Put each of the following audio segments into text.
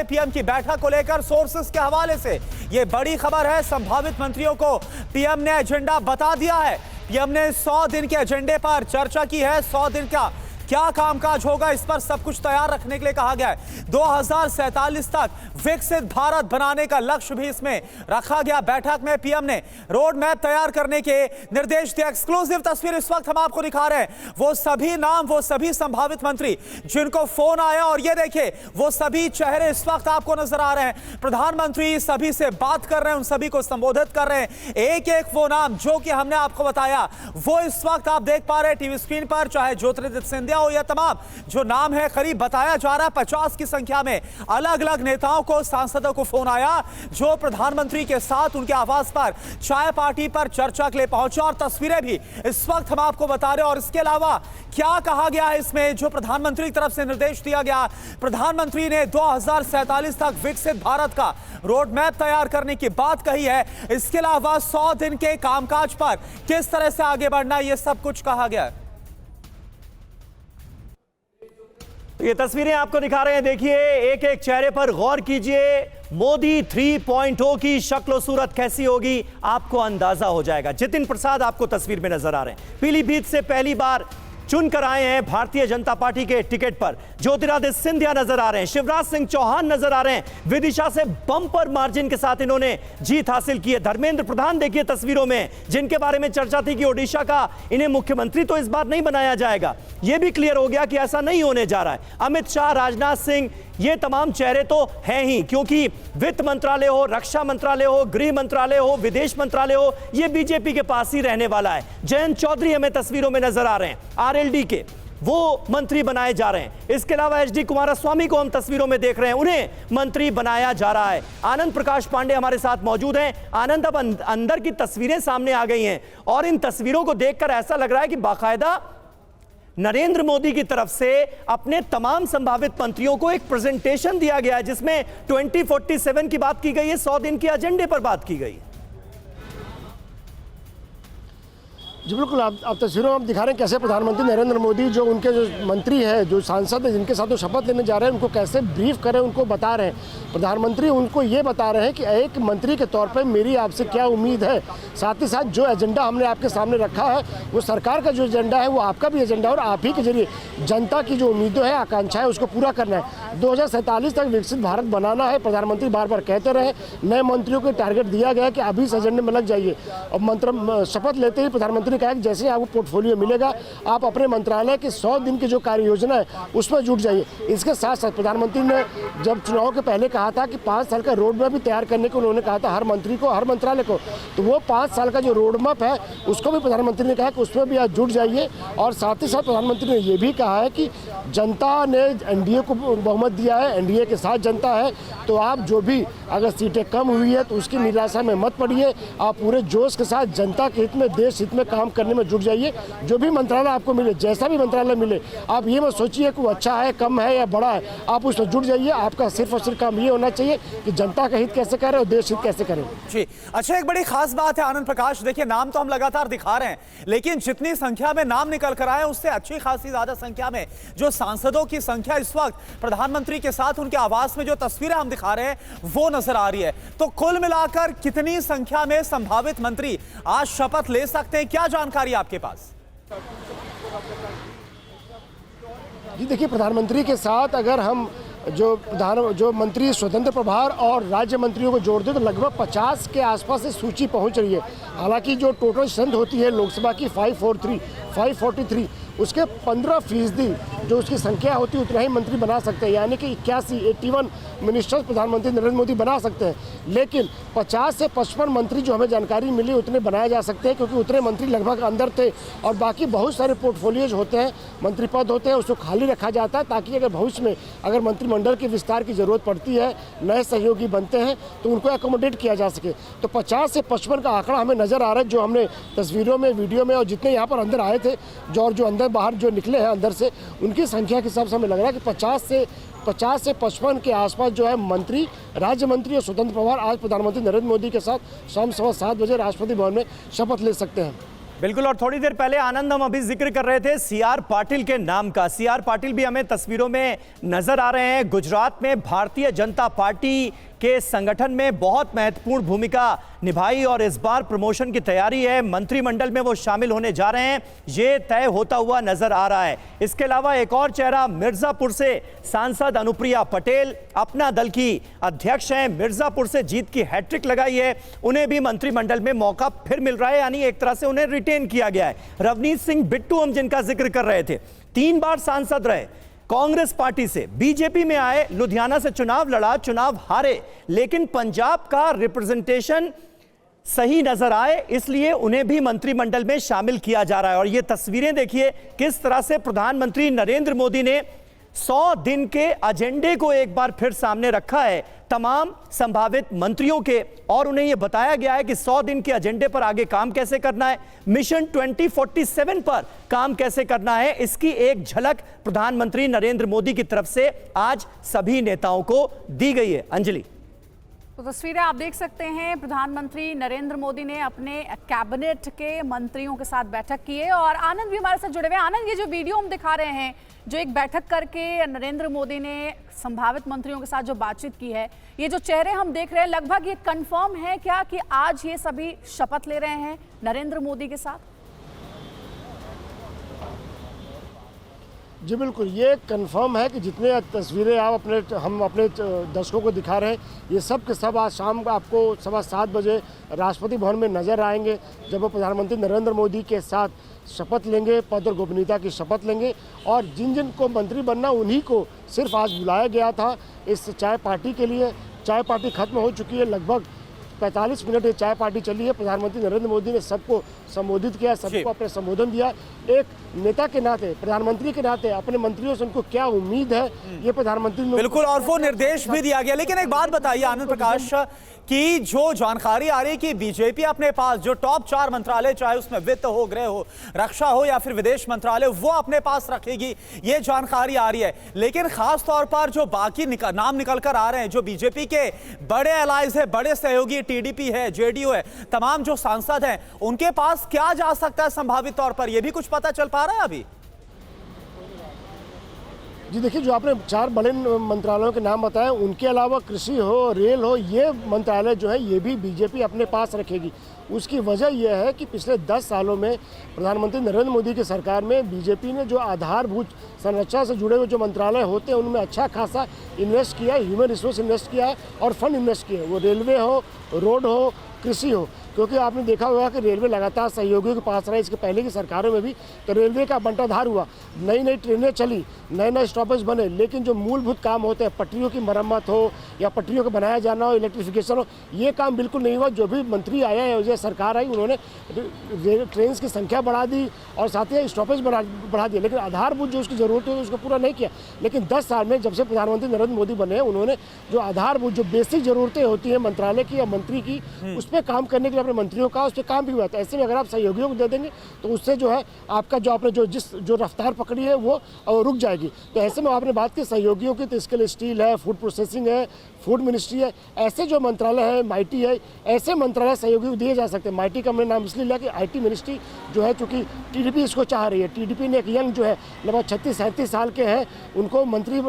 PM की बैठक को लेकर सोर्सेस के हवाले से यह बड़ी खबर है। संभावित मंत्रियों को पीएम ने एजेंडा बता दिया है। पीएम ने 100 दिन के एजेंडे पर चर्चा की है। 100 दिन का क्या कामकाज होगा, इस पर सब कुछ तैयार रखने के लिए कहा गया है। 2047 तक विकसित भारत बनाने का लक्ष्य भी इसमें रखा गया। बैठक में पीएम ने रोड मैप तैयार करने के निर्देश दिए। एक्सक्लूसिव तस्वीर इस वक्त हम आपको दिखा रहे हैं। वो सभी नाम, वो सभी संभावित मंत्री जिनको फोन आया, और ये देखिए वो सभी चेहरे इस वक्त आपको नजर आ रहे हैं। प्रधानमंत्री सभी से बात कर रहे हैं, उन सभी को संबोधित कर रहे हैं। एक एक वो नाम जो कि हमने आपको बताया वो इस वक्त आप देख पा रहे हैं टीवी स्क्रीन पर, चाहे ज्योतिरादित्य सिंधिया हो या तमाम जो नाम है। करीब बताया जा रहा है 50 की संख्या में अलग अलग नेताओं को, सांसदों को फोन आया जो प्रधानमंत्री के साथ उनके आवास पर चाय पार्टी पर चर्चा के लिए पहुंचे, और तस्वीरें भी इस वक्त हम आपको बता रहे हैं। और इसके अलावा क्या कहा गया है इसमें, जो प्रधानमंत्री की तरफ से निर्देश दिया गया, प्रधानमंत्री ने 2047 तक विकसित भारत का रोड मैप तैयार करने की बात कही है। इसके अलावा 100 दिन के कामकाज पर किस तरह से आगे बढ़ना, यह सब कुछ कहा गया है। ये तस्वीरें आपको दिखा रहे हैं, देखिए एक एक चेहरे पर गौर कीजिए। मोदी 3.0 की शक्ल सूरत कैसी होगी आपको अंदाजा हो जाएगा। जितिन प्रसाद आपको तस्वीर में नजर आ रहे हैं, पीलीभीत से पहली बार चुनकर आए हैं भारतीय जनता पार्टी के टिकट पर। ज्योतिरादित्य सिंधिया नजर आ रहे हैं, शिवराज सिंह चौहान नजर आ रहे हैं, विदिशा से बम्पर मार्जिन के साथ इन्होंने जीत हासिल की है। धर्मेंद्र प्रधान देखिए तस्वीरों में, जिनके बारे में चर्चा थी कि ओडिशा का इन्हें मुख्यमंत्री तो इस बार नहीं बनाया जाएगा, यह भी क्लियर हो गया कि ऐसा नहीं होने जा रहा है। अमित शाह, राजनाथ सिंह, ये तमाम चेहरे तो हैं ही, क्योंकि वित्त मंत्रालय हो, रक्षा मंत्रालय हो, गृह मंत्रालय हो, विदेश मंत्रालय हो, ये बीजेपी के पास ही रहने वाला है। जयंत चौधरी हमें तस्वीरों में नजर आ रहे हैं, आरएलडी के वो मंत्री बनाए जा रहे हैं। इसके अलावा एचडी कुमारस्वामी को हम तस्वीरों में देख रहे हैं, उन्हें मंत्री बनाया जा रहा है। आनंद प्रकाश पांडे हमारे साथ मौजूद हैं। आनंद, अब अंदर की तस्वीरें सामने आ गई हैं और इन तस्वीरों को देखकर ऐसा लग रहा है कि बाकायदा नरेंद्र मोदी की तरफ से अपने तमाम संभावित मंत्रियों को एक प्रेजेंटेशन दिया गया है, जिसमें 2047 की बात की गई है, 100 दिन के एजेंडे पर बात की गई है। जी बिल्कुल, आप तस्वीरों में आप दिखा रहे हैं कैसे प्रधानमंत्री नरेंद्र मोदी जो उनके जो मंत्री हैं, जो सांसद हैं, जिनके साथ वो शपथ लेने जा रहे हैं, उनको कैसे ब्रीफ करें, उनको बता रहे हैं। प्रधानमंत्री उनको ये बता रहे हैं कि एक मंत्री के तौर पे मेरी आपसे क्या उम्मीद है, साथ ही साथ जो एजेंडा हमने आपके सामने रखा है वो सरकार का जो एजेंडा है वो आपका भी एजेंडा है, और आप ही के जरिए जनता की जो उम्मीदें हैं, आकांक्षाएं, उसको पूरा करना है। 2047 तक विकसित भारत बनाना है। प्रधानमंत्री बार बार कहते रहे, नए मंत्रियों को टारगेट दिया गया कि अभी इस एजेंडे में लग जाइए। और शपथ लेते ही प्रधानमंत्री कहा कि जैसे आपको पोर्टफोलियो मिलेगा आप अपने मंत्रालय के 100 दिन की जो कार्य योजना है उसमें जुट जाइए। इसके साथ साथ प्रधानमंत्री ने जब चुनाव के पहले कहा था कि 5 साल का रोड मैप भी तैयार करने को उन्होंने कहा था हर मंत्री को, हर मंत्रालय को, तो वो 5 साल का जो रोड मैप है उसको भी प्रधानमंत्री ने कहा कि उसमें भी आज जुट जाइए। और साथ ही साथ प्रधानमंत्री ने ये भी कहा है कि जनता ने एनडीए को बहुमत दिया है, एनडीए के साथ जनता है, तो आप जो भी अगर सीटें कम हुई है तो उसकी निराशा में मत पड़िए, आप पूरे जोश के साथ जनता के हित में, देश हित में काम करने में जुट जाइए। जो भी मंत्रालय आपको मिले, जैसा भी मंत्रालय मिले, आप ये मत सोचिए कि वो अच्छा है, कम है या बड़ा है, आप उसमें जुट जाइए। आपका सिर्फ और सिर्फ काम ये होना चाहिए कि जनता का हित कैसे करें और देश हित कैसे करें। जी अच्छा, एक बड़ी खास बात है आनंद प्रकाश, देखिए नाम तो हम लगातार दिखा रहे हैं, लेकिन जितनी संख्या में नाम निकल कर आए उससे अच्छी खासी ज्यादा संख्या में जो सांसदों की संख्या इस वक्त प्रधानमंत्री के साथ उनके आवास में जो तस्वीरें हम दिखा रहे हैं वो नजर आ रही है। तो कुल मिलाकर कितनी संख्या में संभावित मंत्री आज शपथ ले सकते हैं, क्या जानकारी आपके पास? जी देखिए, प्रधानमंत्री के साथ अगर हम जो मंत्री स्वतंत्र प्रभार और राज्य मंत्रियों को जोड़ दें तो लगभग 50 के आसपास से सूची पहुंच रही है। हालांकि जो टोटल स्ट्रेंथ होती है लोकसभा की 543, उसके 15% जो उसकी संख्या होती है उतना ही मंत्री बना सकते हैं, यानी कि 81 मिनिस्टर्स प्रधानमंत्री नरेंद्र मोदी बना सकते हैं। लेकिन 50 से 55 मंत्री जो हमें जानकारी मिली उतने बनाए जा सकते हैं, क्योंकि उतने मंत्री लगभग अंदर थे, और बाकी बहुत सारे पोर्टफोलियोज होते हैं, मंत्री पद होते हैं, उसको खाली रखा जाता है ताकि अगर भविष्य में अगर मंत्रिमंडल के विस्तार की जरूरत पड़ती है, नए सहयोगी बनते हैं तो उनको एकोमोडेट किया जा सके। तो 50 से 55 का आंकड़ा हमें नजर आ रहा है, जो हमने तस्वीरों में, वीडियो में, और जितने यहाँ पर अंदर आए थे जो अंदर बाहर जो निकले हैं अंदर से, उनकी संख्या के हिसाब से हमें लग रहा है कि 50 से 55 के आसपास जो है मंत्री, राज्य मंत्री और स्वतंत्र प्रभार आज प्रधानमंत्री नरेंद्र मोदी के साथ शाम 7:15 बजे राष्ट्रपति भवन में शपथ ले सकते हैं। बिल्कुल। और थोड़ी देर पहले आनंद, हम अभी जिक्र कर रहे थे सीआर पाटिल के नाम का। सीआर पाटिल भी हमें तस्वीरों में नजर आ रहे हैं। गुजरात में भारतीय जनता पार्टी के संगठन में बहुत महत्वपूर्ण भूमिका निभाई और इस बार प्रमोशन की तैयारी है, मंत्रिमंडल में वो शामिल होने जा रहे हैं, ये तय होता हुआ नजर आ रहा है। इसके अलावा एक और चेहरा, मिर्जापुर से सांसद अनुप्रिया पटेल अपना दल की अध्यक्ष हैं, मिर्जापुर से जीत की हैट्रिक लगाई है, उन्हें भी मंत्रिमंडल में मौका फिर मिल रहा है, यानी एक तरह से उन्हें रिटेन किया गया है। रवनीत सिंह बिट्टू, हम जिनका जिक्र कर रहे थे, 3 बार सांसद रहे, कांग्रेस पार्टी से बीजेपी में आए, लुधियाना से चुनाव लड़ा, चुनाव हारे, लेकिन पंजाब का रिप्रेजेंटेशन सही नजर आए, इसलिए उन्हें भी मंत्रिमंडल में शामिल किया जा रहा है। और ये तस्वीरें देखिए किस तरह से प्रधानमंत्री नरेंद्र मोदी ने 100 दिन के एजेंडे को एक बार फिर सामने रखा है तमाम संभावित मंत्रियों के, और उन्हें यह बताया गया है कि 100 दिन के एजेंडे पर आगे काम कैसे करना है, मिशन 2047 पर काम कैसे करना है, इसकी एक झलक प्रधानमंत्री नरेंद्र मोदी की तरफ से आज सभी नेताओं को दी गई है। अंजलि, तो तस्वीरें आप देख सकते हैं, प्रधानमंत्री नरेंद्र मोदी ने अपने कैबिनेट के मंत्रियों के साथ बैठक की है और आनंद भी हमारे साथ जुड़े हुए हैं। आनंद, ये जो वीडियो हम दिखा रहे हैं, जो एक बैठक करके नरेंद्र मोदी ने संभावित मंत्रियों के साथ जो बातचीत की है, ये जो चेहरे हम देख रहे हैं, लगभग ये कंफर्म है क्या कि आज ये सभी शपथ ले रहे हैं नरेंद्र मोदी के साथ? जी बिल्कुल, ये कंफर्म है कि जितने तस्वीरें हम अपने दर्शकों को दिखा रहे हैं, ये सब के सब आज शाम को आपको 7:15 बजे राष्ट्रपति भवन में नजर आएंगे, जब वो प्रधानमंत्री नरेंद्र मोदी के साथ शपथ लेंगे, पद और गोपनीयता की शपथ लेंगे। और जिन जिन को मंत्री बनना, उन्हीं को सिर्फ आज बुलाया गया था इस चाय पार्टी के लिए। चाय पार्टी खत्म हो चुकी है, लगभग 45 मिनट ये चाय पार्टी चली है। प्रधानमंत्री नरेंद्र मोदी ने सबको संबोधित किया, सबको अपने संबोधन दिया। एक नेता के नाते, प्रधानमंत्री के नाते अपने मंत्रियों से उनको क्या उम्मीद है, ये प्रधानमंत्री ने बिल्कुल, और वो निर्देश भी दिया गया। लेकिन एक बात बताइए आनंद प्रकाश, कि जो जानकारी आ रही है कि बीजेपी अपने पास जो टॉप 4 मंत्रालय, चाहे उसमें वित्त हो, गृह हो, रक्षा हो या फिर विदेश मंत्रालय, वो अपने पास रखेगी, ये जानकारी आ रही है। लेकिन खास तौर पर जो बाकी नाम निकल कर आ रहे हैं, जो बीजेपी के बड़े एलाइज है, बड़े सहयोगी, टीडीपी है, जेडीयू है, तमाम जो सांसद हैं, उनके पास क्या जा सकता है संभावित तौर पर, यह भी कुछ पता चल पा रहा है अभी? जी देखिए, जो आपने 4 बड़े मंत्रालयों के नाम बताए, उनके अलावा कृषि हो, रेल हो, ये मंत्रालय जो है ये भी बीजेपी अपने पास रखेगी। उसकी वजह यह है कि पिछले 10 सालों में प्रधानमंत्री नरेंद्र मोदी की सरकार में बीजेपी ने जो आधारभूत संरचना से जुड़े हुए जो मंत्रालय होते हैं, उनमें अच्छा खासा इन्वेस्ट किया है, ह्यूमन रिसोर्स इन्वेस्ट किया है और फंड इन्वेस्ट किए, वो रेलवे हो, रोड हो, कृषि हो। क्योंकि आपने देखा होगा कि रेलवे लगातार सहयोगियों के पास रहा, इसके पहले की सरकारों में भी तो रेलवे का बंटाधार हुआ, नई नई ट्रेनें चली, नए नए स्टॉपेज बने, लेकिन जो मूलभूत काम होते हैं, पटरियों की मरम्मत हो या पटरियों को बनाया जाना हो, इलेक्ट्रिफिकेशन हो, ये काम बिल्कुल नहीं हुआ। जो भी मंत्री आया है, जो सरकार आई, उन्होंने ट्रेन की संख्या बढ़ा दी और साथ ही स्टॉपेज बढ़ा दिए, लेकिन आधारभूत जो उसकी ज़रूरत है उसको पूरा नहीं किया। लेकिन 10 साल में जब से प्रधानमंत्री नरेंद्र मोदी बने, उन्होंने जो आधारभूत जो बेसिक ज़रूरतें होती हैं मंत्रालय की या मंत्री की, उस पर काम करने के लिए अपने मंत्रियों का उस पर काम भी हुआ था। ऐसे में अगर आप सहयोगियों को दे देंगे तो उससे जो है आपका जो आपने जो रफ्तार पकड़ी है वो रुक जाएगी। तो ऐसे में आपने बात की सहयोगियों की, तो इसके लिए स्टील है, फूड प्रोसेसिंग है, फूड मिनिस्ट्री है, ऐसे जो मंत्रालय है, माइटी है, ऐसे मंत्रालय सहयोगी दिए जा सकते हैं। माइटी का मैंने नाम इसलिए लिया कि आईटी मिनिस्ट्री जो है, चूँकि टीडीपी इसको चाह रही है, टीडीपी ने एक यंग जो है लगभग 36-37 साल के हैं, उनको मंत्री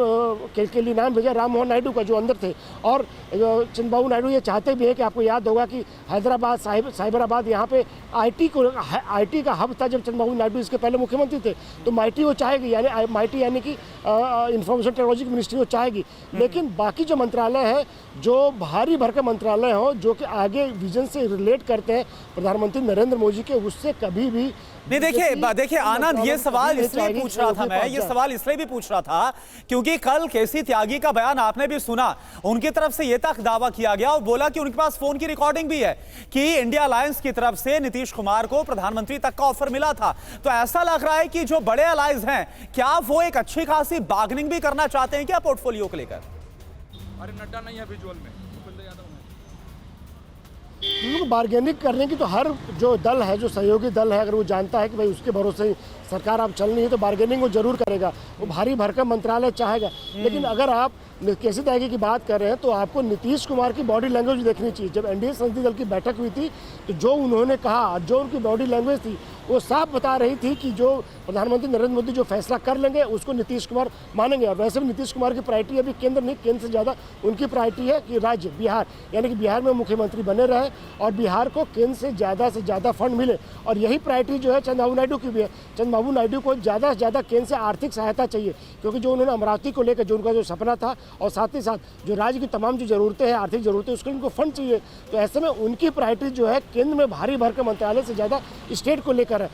के लिए नाम भेजा, राम मोहन नायडू का जो अंदर थे। और चंद्रबाबू नायडू ये चाहते भी है कि आपको याद होगा कि हैदराबाद, साइबराबाद, यहाँ पे आईटी का हब था जब चंद्रबाबू नायडू इसके पहले मुख्यमंत्री थे। तो माइटी वो चाहेगी, यानी माइटी यानी कि इंफॉर्मेशन टेक्नोलॉजी की मिनिस्ट्री वो चाहेगी। लेकिन बाकी जो मंत्रालय है, जो भारी भरकम मंत्रालय हो, जो कि आगे विजन से रिलेट करते हैं प्रधानमंत्री नरेंद्र मोदी के, उससे कभी भी नहीं। देखिए आनंद, ये सवाल इसलिए पूछ रहा था मैं, ये सवाल इसलिए भी पूछ रहा था क्योंकि कल केसी त्यागी का बयान आपने भी सुना, उनकी तरफ से ये तक दावा किया गया और बोला कि उनके पास फोन की रिकॉर्डिंग भी है कि इंडिया अलायंस की तरफ से नीतीश कुमार को प्रधानमंत्री तक का ऑफर मिला था। तो ऐसा लग रहा है कि जो बड़े अलायंस हैं, क्या वो एक अच्छी खासी बार्गेनिंग भी करना चाहते हैं क्या पोर्टफोलियो को लेकर? अरे नड्डा नहीं है विजुअल में, भूपेंद्र यादव है। बार्गेनिंग करने की तो हर जो दल है, जो सहयोगी दल है, अगर वो जानता है कि भाई उसके भरोसे सरकार अब चल रही है, तो बार्गेनिंग वो जरूर करेगा, वो भारी भरकम मंत्रालय चाहेगा। लेकिन अगर आप कैसे त्यागी की बात कर रहे हैं तो आपको नीतीश कुमार की बॉडी लैंग्वेज देखनी चाहिए। जब एनडीए संसदीय दल की बैठक हुई थी तो जो उन्होंने कहा, जो उनकी बॉडी लैंग्वेज थी, वो साफ बता रही थी कि जो प्रधानमंत्री नरेंद्र मोदी जो फैसला कर लेंगे उसको नीतीश कुमार मानेंगे। और वैसे भी नीतीश कुमार की प्रायोरिटी अभी केंद्र नहीं, केंद्र से ज़्यादा उनकी प्रायोरिटी है कि राज्य बिहार, यानी कि बिहार में मुख्यमंत्री बने रहे और बिहार को केंद्र से ज़्यादा फंड मिले। और यही प्रायोरिटी जो है चंद्रबाबू नायडू की भी है। चंद्रबाबू नायडू को ज़्यादा से ज़्यादा केंद्र से आर्थिक सहायता चाहिए, क्योंकि जो उन्होंने अमरावती को लेकर जो उनका जो सपना था और साथ ही साथ जो राज्य की तमाम जो ज़रूरतें हैं, आर्थिक ज़रूरतें, उसके लिए उनको फंड चाहिए। तो ऐसे में उनकी प्रायोरिटी जो है केंद्र में भारी भरकम मंत्रालय से ज़्यादा स्टेट को लेकर है।